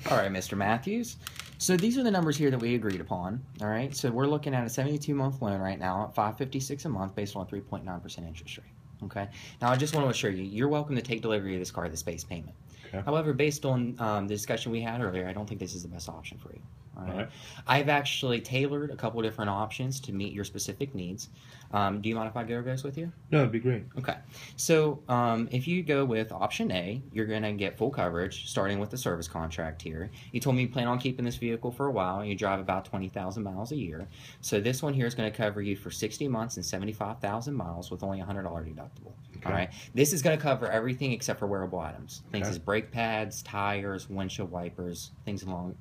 All right, Mr. Matthews. So these are the numbers here that we agreed upon. All right. So we're looking at a 72-month loan right now at $556 a month based on a 3.9% interest rate. Okay. Now I just want to assure you, you're welcome to take delivery of this car at this base payment. Okay. However, based on the discussion we had earlier, I don't think this is the best option for you. All right. I've actually tailored a couple different options to meet your specific needs. Do you mind if I go over this with you? No, it'd be great. Okay. So if you go with option A, you're going to get full coverage starting with the service contract here. You told me you plan on keeping this vehicle for a while and you drive about 20,000 miles a year. So this one here is going to cover you for 60 months and 75,000 miles with only a $100 deductible. Okay. All right. This is going to cover everything except for wearable items. Things Okay. as brake pads, tires, windshield wipers, things along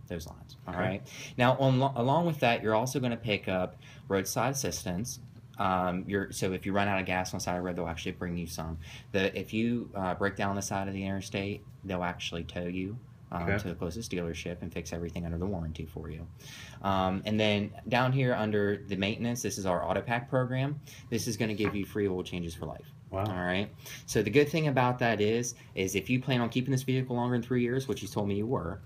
those lines. All Okay. right. Now, along with that, you're also going to pick up roadside assistance. So if you run out of gas on the side of the road, they'll actually bring you some. If you break down the side of the interstate, they'll actually tow you Okay. to the closest dealership and fix everything under the warranty for you. And then down here under the maintenance, this is our Auto Pack program. This is going to give you free oil changes for life. Wow. All right. So the good thing about that is if you plan on keeping this vehicle longer than 3 years, which you told me you were,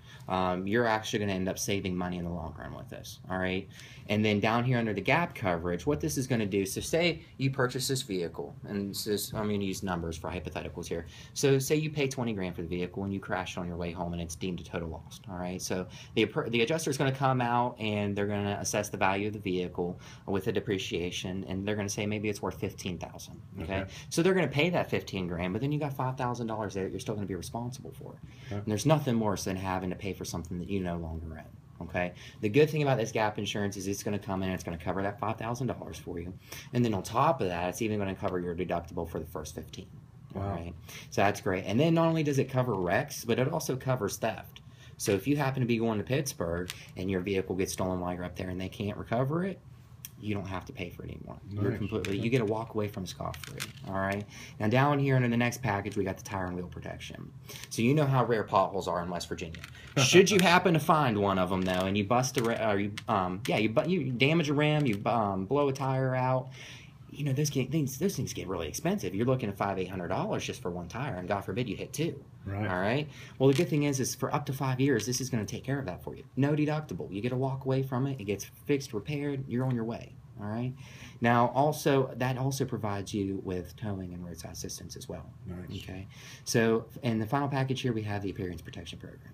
you're actually going to end up saving money in the long run with this. All right. And then down here under the gap coverage, what this is going to do, so say you purchase this vehicle, and this is, I'm going to use numbers for hypotheticals here. So say you pay 20 grand for the vehicle and you crash on your way home and it's deemed a total loss. All right. So the adjuster is going to come out and they're going to assess the value of the vehicle with the depreciation, and they're going to say maybe it's worth $15,000. Okay. So they're going to pay that 15 grand, but then you got $5,000 there that you're still going to be responsible for. Okay. And there's nothing worse than having to pay for something that you no longer own. Okay. The good thing about this gap insurance is it's going to come in and it's going to cover that $5,000 for you, and then on top of that, it's even going to cover your deductible for the first 15. Wow. All right. So that's great. And then not only does it cover wrecks, but it also covers theft. So if you happen to be going to Pittsburgh and your vehicle gets stolen while you're up there and they can't recover it, you don't have to pay for it anymore. Nice. You get to walk away from scot-free. All right. Now down here under the next package, we got the tire and wheel protection. So you know how rare potholes are in West Virginia. Should you happen to find one of them though, and you bust you damage a rim, you blow a tire out, you know those things get really expensive. You're looking at $500-800 just for one tire, and God forbid you hit two. Right. All right. Well, the good thing is for up to 5 years, this is going to take care of that for you. No deductible. You get to walk away from it. It gets fixed, repaired. You're on your way. All right. Now, that also provides you with towing and roadside assistance as well. Nice. Okay. So, in the final package here, we have the appearance protection program.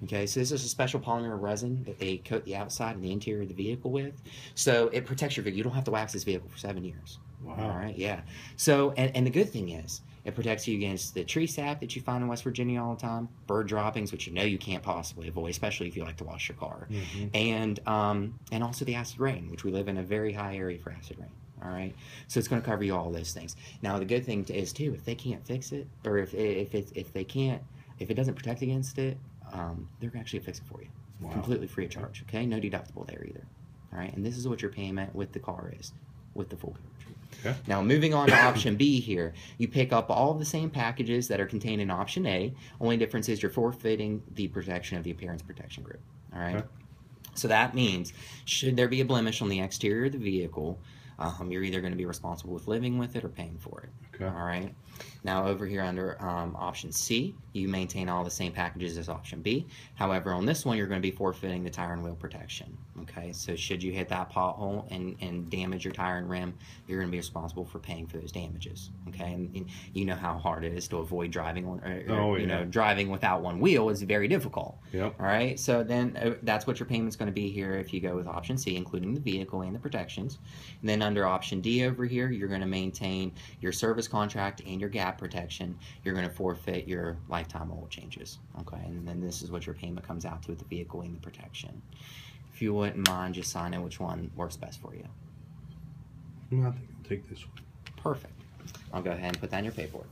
Okay, so this is a special polymer resin that they coat the outside and the interior of the vehicle with. So it protects your vehicle. You don't have to wax this vehicle for 7 years. Wow. All right, yeah. So, and the good thing is, it protects you against the tree sap that you find in West Virginia all the time, bird droppings, which you know you can't possibly avoid, especially if you like to wash your car, and also the acid rain, which we live in a very high area for acid rain. All right, so it's going to cover you all those things. Now, the good thing is too, if they can't fix it, or if it doesn't protect against it, they're going to actually fix it for you, completely free of charge. Okay, no deductible there either. All right, and this is what your payment with the car is, with the full coverage. Okay. Now, moving on to option B here, you pick up all the same packages that are contained in option A. Only difference is you're forfeiting the protection of the appearance protection group. All right. Okay. So that means, should there be a blemish on the exterior of the vehicle, you're either going to be responsible with living with it or paying for it. Okay. All right. Now over here under option C, you maintain all the same packages as option B. However, on this one, you're going to be forfeiting the tire and wheel protection. Okay. So should you hit that pothole and damage your tire and rim, you're going to be responsible for paying for those damages. Okay. And you know how hard it is to avoid driving driving without one wheel is very difficult. Yep. All right. So then that's what your payment's going to be here if you go with option C, including the vehicle and the protections. And then under option D over here, you're going to maintain your service contract and your gap protection. You're going to forfeit your lifetime oil changes. Okay. And then this is what your payment comes out to with the vehicle and the protection. If you wouldn't mind just signing which one works best for you. I think I'll take this one. Perfect. I'll go ahead and put that in your paperwork.